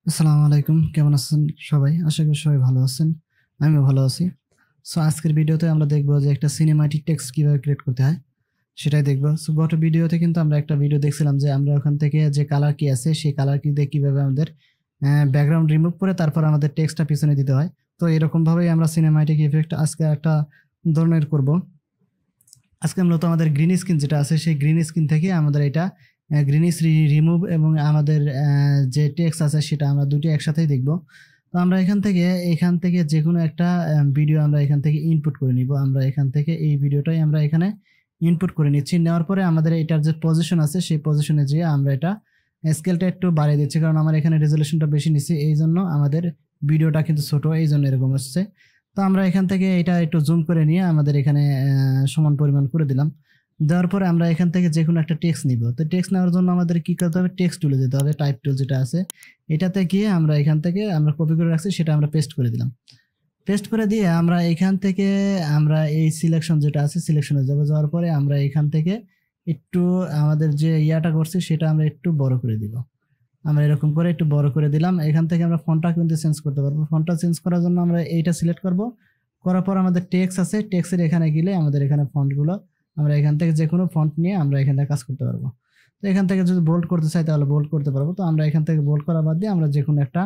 আসসালামু আলাইকুম, কেমন আছেন সবাই? আশা করি সবাই ভালো আছেন। আমিও ভালো আছি। সো আজকের ভিডিওতে আমরা দেখব যে একটা সিনেমাটিক টেক্সট কিভাবে ক্রিয়েট করতে হয় সেটাই দেখব। সো গত ভিডিওতে কিন্তু আমরা একটা ভিডিও দেখছিলাম যে আমরা ওখান থেকে যে কালার কি আছে সেই কালার কি দিয়ে কিভাবে আমাদের ব্যাকগ্রাউন্ড রিমুভ করে তারপর আমাদের টেক্সটটা পিছনে দিতে হয়। তো এরকম ভাবেই আমরা সিনেমাটিক ইফেক্ট আজকে একটা ধরনের করব। আজকে মূলত আমাদের গ্রিন স্ক্রিন যেটা আছে সেই গ্রিন স্ক্রিন থেকে আমাদের এটা গ্রিন রিমুভ এবং আমাদের যে টেক্সট আছে সেটা আমরা দুটি একসাথেই দেখব। তো আমরা এখান থেকে যে কোনো একটা ভিডিও আমরা এখান থেকে ইনপুট করে নিব। আমরা এখান থেকে এই ভিডিওটাই আমরা এখানে ইনপুট করে নিচ্ছি। নেওয়ার পরে আমাদের এটার যে পজিশন আছে সেই পজিশনে যেয়ে আমরা এটা স্কেলটা একটু বাড়িয়ে দিচ্ছি, কারণ আমার এখানে রেজলিউশনটা বেশি নিচ্ছি, এই জন্য আমাদের ভিডিওটা কিন্তু ছোট, এই জন্য এরকম হচ্ছে। তো আমরা এখান থেকে এটা একটু জুম করে নিয়ে আমাদের এখানে সমান পরিমাণ করে দিলাম। দেওয়ার পরে আমরা এখান থেকে যে কোনো একটা টেক্সট নিব। তো টেক্সট নেওয়ার জন্য আমাদের কি করতে হবে, টেক্সট টুলে যেতে হবে, টাইপ টুল যেটা আছে এটাতে গিয়ে আমরা এখান থেকে আমরা কপি করে রাখছি সেটা আমরা পেস্ট করে দিলাম। পেস্ট করে দিয়ে আমরা এখান থেকে আমরা এই সিলেকশন যেটা আছে সিলেকশনে যাবো। যাওয়ার পরে আমরা এখান থেকে একটু আমাদের যে ইয়াটা করছি সেটা আমরা একটু বড় করে দিব। আমরা এরকম করে একটু বড় করে দিলাম। এখান থেকে আমরা ফন্টটা কিন্তু চেঞ্জ করতে পারবো। ফন্টটা চেঞ্জ করার জন্য আমরা এইটা সিলেক্ট করব। করার পর আমাদের টেক্সট আছে, টেক্সটের এখানে গেলে আমাদের এখানে ফন্টগুলো আমরা এখান থেকে যে কোনো ফন্ট নিয়ে আমরা এখানে কাজ করতে পারবো। তো এখান থেকে যদি বোল্ড করতে চাই তাহলে বোল্ড করতে পারবো। তো আমরা এখান থেকে বোল্ড করা বাদ দিয়ে আমরা যে কোনো একটা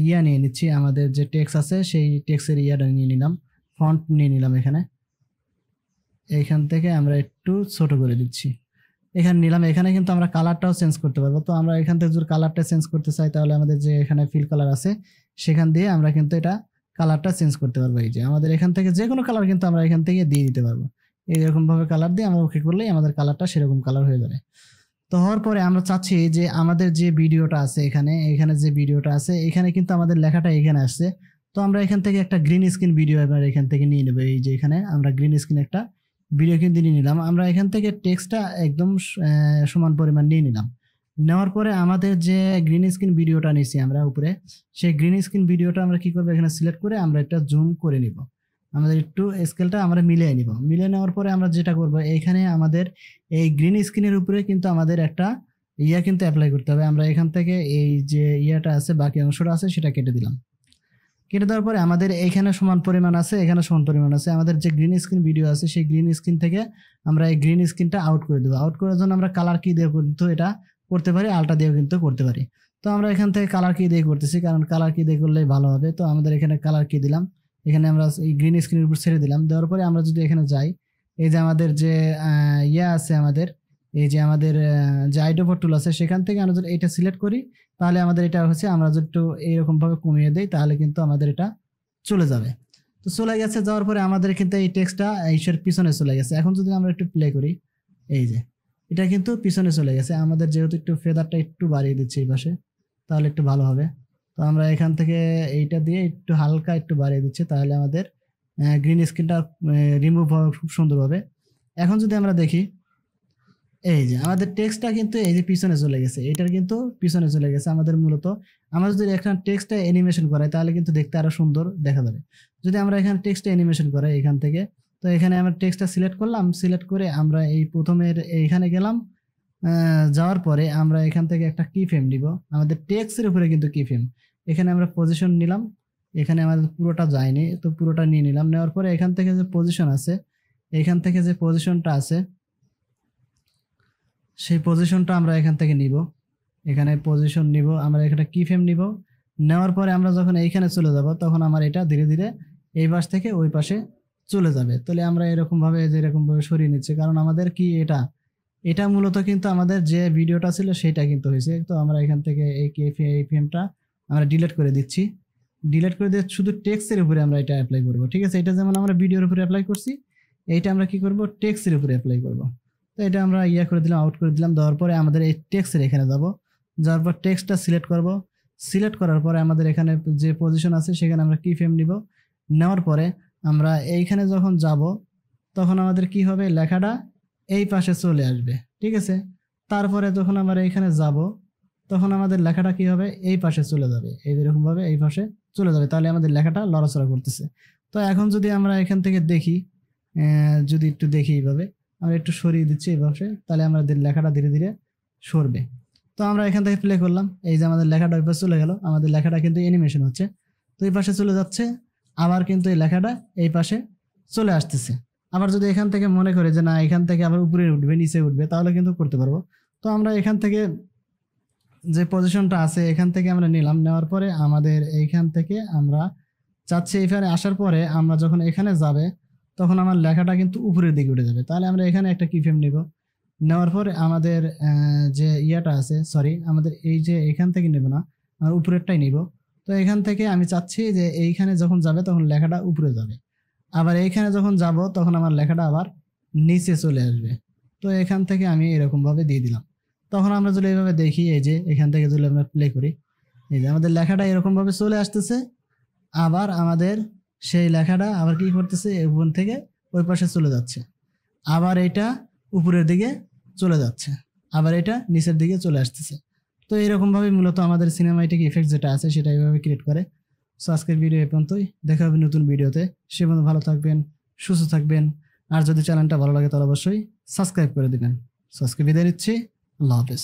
ইয়া নিয়ে নিচ্ছি, আমাদের যে টেক্সট আছে সেই টেক্সটের ইয়াটা নিয়ে নিলাম, ফন্ট নিয়ে নিলাম। এইখান থেকে আমরা একটু ছোট করে দিচ্ছি, এখানে নিলাম। এখানে কিন্তু আমরা কালারটাও চেঞ্জ করতে পারবো। তো আমরা এখান থেকে যদি কালারটা চেঞ্জ করতে চাই তাহলে আমাদের যে এখানে ফিল কালার আছে সেখান দিয়ে আমরা কিন্তু এটা কালারটা চেঞ্জ করতে পারবো। এই যে আমাদের এখান থেকে যে কোনো কালার কিন্তু আমরা এখান থেকে দিয়ে দিতে পারবো। এইরকম ভাবে কালার দিয়ে আমরা ওকে করলেই আমাদের কালারটা সেরকম কালার হয়ে যাবে। তো হওয়ার পরে আমরা চাচ্ছি যে আমাদের যে ভিডিওটা আছে এখানে যে ভিডিওটা আছে এখানে কিন্তু আমাদের লেখাটা এখানে আসছে। তো আমরা এখান থেকে একটা গ্রিন স্ক্রিন ভিডিও এবার এখান থেকে নিয়ে নেবো। এই যে এখানে আমরা গ্রিন স্ক্রিন একটা ভিডিও কিন্তু নিয়ে নিলাম। আমরা এখান থেকে টেক্সটটা একদম সমান পরিমাণ নিয়ে নিলাম। নেওয়ার পরে আমাদের যে গ্রিন স্ক্রিন ভিডিওটা নিয়েছি আমরা উপরে, সেই গ্রিন স্ক্রিন ভিডিওটা আমরা কি করবো, এখানে সিলেক্ট করে আমরা এটা জুম করে নিব। আমাদের একটু স্কেলটা আমরা মিলিয়ে নিব। মিলিয়ে নেওয়ার পরে আমরা যেটা করব, এইখানে আমাদের এই গ্রিন স্ক্রিনের উপরে কিন্তু আমাদের একটা ইয়া কিন্তু অ্যাপ্লাই করতে হবে। আমরা এখান থেকে এই যে ইয়াটা আছে বাকি অংশটা আছে সেটা কেটে দিলাম। কেটে দেওয়ার পরে আমাদের এইখানে সমান পরিমাণ আছে, এখানে সমান পরিমাণ আছে। আমাদের যে গ্রিন স্ক্রিন ভিডিও আছে সেই গ্রিন স্ক্রিন থেকে আমরা এই গ্রিন স্ক্রিনটা আউট করে দেবো। আউট করার জন্য আমরা কালার কি দিয়ে কিন্তু এটা করতে পারি, আলটা দিয়েও কিন্তু করতে পারি। তো আমরা এখান থেকে কালার কি দিয়ে করতেছি, কারণ কালার কি দিয়ে করলেই ভালো হবে। তো আমাদের এখানে কালার কি দিলাম, এখানে আমরা এই গ্রিন স্ক্রিনের উপর ছেড়ে দিলাম। দেওয়ার পরে আমরা যদি এখানে যাই, এই যে আমাদের যে ইয়া আছে আমাদের এই যে আমাদের যে আইডোপর টুল আছে সেখান থেকে আমরা যদি এটা সিলেক্ট করি তাহলে আমাদের এটা হচ্ছে, আমরা যদি একটু এইরকম ভাবে কমিয়ে দেই তাহলে কিন্তু আমাদের এটা চলে যাবে। তো চলে গেছে, যাওয়ার পরে আমাদের কিন্তু এই টেক্সটটা এইসের পিছনে চলে গেছে। এখন যদি আমরা একটু প্লে করি, এই যে এটা কিন্তু পিছনে চলে গেছে। আমাদের যেহেতু একটু ফেদারটা একটু বাড়িয়ে দিচ্ছি এই পাশে, তাহলে একটু ভালো হবে। তো আমরা এখান থেকে এইটা দিয়ে একটু হালকা একটু বাড়িয়ে দিচ্ছি, তাহলে আমাদের গ্রিন স্ক্রিনটা রিমুভ হবে খুব সুন্দরভাবে। এখন যদি আমরা দেখি, এই যে আমাদের টেক্সটটা কিন্তু এই যে পিছনে চলে গেছে, এটার কিন্তু পিছনে চলে গেছে আমাদের। মূলত আমরা যদি এখানে টেক্সটটা অ্যানিমেশন করাই তাহলে কিন্তু দেখতে আরো সুন্দর দেখা যাবে। যদি আমরা এখানে টেক্সটটা অ্যানিমেশন করাই এখান থেকে, তো এখানে আমরা টেক্সটটা সিলেক্ট করলাম। সিলেক্ট করে আমরা এই প্রথমের এইখানে গেলাম। যাওয়ার পরে আমরা এখান থেকে একটা কি ফ্রেম নিব। আমাদের টেক্সটের উপরে কিন্তু কি ফ্রেম, এখানে আমরা পজিশন নিলাম। এখানে আমাদের পুরোটা যায়নি, তো পুরোটা নিয়ে নিলাম। নেওয়ার পরে এখান থেকে যে পজিশন আছে, এখান থেকে যে পজিশনটা আছে সেই পজিশনটা আমরা এখান থেকে নিব। এখানে পজিশন নিব, আমরা এখানে কি ফ্রেম নিব। নেওয়ার পরে আমরা যখন এইখানে চলে যাব তখন আমার এটা ধীরে ধীরে এই পাশ থেকে ওই পাশে চলে যাবে। তাহলে আমরা এরকম ভাবে সরিয়ে নিচ্ছি, কারণ আমাদের কি এটা এটা মূলত কিন্তু আমাদের যে ভিডিওটা ছিল সেটা কিন্তু হয়েছে। তো আমরা এখান থেকে এই ফ্রেমটা আমরা ডিলিট করে দিচ্ছি। ডিলিট করে দিয়ে শুধু টেক্সটের উপরে আমরা এটা অ্যাপ্লাই করব। ঠিক আছে, এটা যেমন আমরা ভিডিওর উপরে অ্যাপ্লাই করছি, এইটা আমরা কি করব, টেক্সটের উপরে অ্যাপ্লাই করব। তো এটা আমরা ইয়া করে দিলাম, আউট করে দিলাম। দেওয়ার পরে আমাদের এই টেক্সটের এখানে যাব। যাওয়ার পর টেক্সটটা সিলেক্ট করব। সিলেক্ট করার পরে আমাদের এখানে যে পজিশন আছে সেখানে আমরা কি ফ্রেম নিব। নেওয়ার পরে আমরা এইখানে যখন যাব তখন আমাদের কি হবে, লেখাটা এই পাশে চলে আসবে। ঠিক আছে, তারপরে যখন আমরা এইখানে যাব তখন আমাদের লেখাটা কি হবে, এই পাশে চলে যাবে। এইরকম ভাবে এই পাশে চলে যাবে, তাহলে আমাদের লেখাটা লড়াচড়া করতেছে। তো এখন যদি আমরা এখান থেকে দেখি, যদি একটু দেখি এইভাবে আমরা একটু সরিয়ে দিচ্ছি এই পাশে, তাহলে আমাদের লেখাটা ধীরে ধীরে সরবে। তো আমরা এখান থেকে প্লে করলাম, এই যে আমাদের লেখাটা ওই পাশে চলে গেল, আমাদের লেখাটা কিন্তু অ্যানিমেশন হচ্ছে। তো এই পাশে চলে যাচ্ছে, আবার কিন্তু এই লেখাটা এই পাশে চলে আসতেছে। আবার যদি এখান থেকে মনে করে যে না এখান থেকে আবার উপরে উঠবে নিচে উঠবে, তাহলে কিন্তু করতে পারবো। তো আমরা এখান থেকে যে পজিশনটা আছে এখান থেকে আমরা নিলাম, নেওয়ার পরে আমাদের এইখান থেকে আমরা চাচ্ছি এখানে আসার পরে আমরা যখন এখানে যাবে তখন আমার লেখাটা কিন্তু উপরের দিকে উঠে যাবে। তাহলে আমরা এখানে একটা কিফ্রেম নিব, নেওয়ার পরে আমাদের যে ইয়াটা আছে, সরি আমাদের এই যে এখান থেকে নেব না, আমরা উপরেরটাই নিব। তো এখান থেকে আমি চাচ্ছি যে এইখানে যখন যাবে তখন লেখাটা উপরে যাবে, আবার এইখানে যখন যাব তখন আমার লেখাটা আবার নিচে চলে আসবে। তো এখান থেকে আমি এরকমভাবে দিয়ে দিলাম। তখন আমরা যদি এইভাবে দেখি, এই যে এখান থেকে যদি আমরা প্লে করি, এই যে আমাদের লেখাটা এরকমভাবে চলে আসতেছে। আবার আমাদের সেই লেখাটা আবার কি করতেছে, ওখান থেকে ওই পাশে চলে যাচ্ছে, আবার এটা উপরের দিকে চলে যাচ্ছে, আবার এটা নিচের দিকে চলে আসতেছে। তো এরকমভাবে মূলত আমাদের সিনেমাটিক ইফেক্ট যেটা আছে সেটা এইভাবে ক্রিয়েট করে। সো আজকের ভিডিও এই পর্যন্তই, দেখা হবে নতুন ভিডিওতে। সে পর্যন্ত ভালো থাকবেন, সুস্থ থাকবেন, আর যদি চ্যানেলটা ভালো লাগে তাহলে অবশ্যই সাবস্ক্রাইব করে দিবেন। সো আজকে বিদায় নিচ্ছি, আল্লাহ হাফেজ।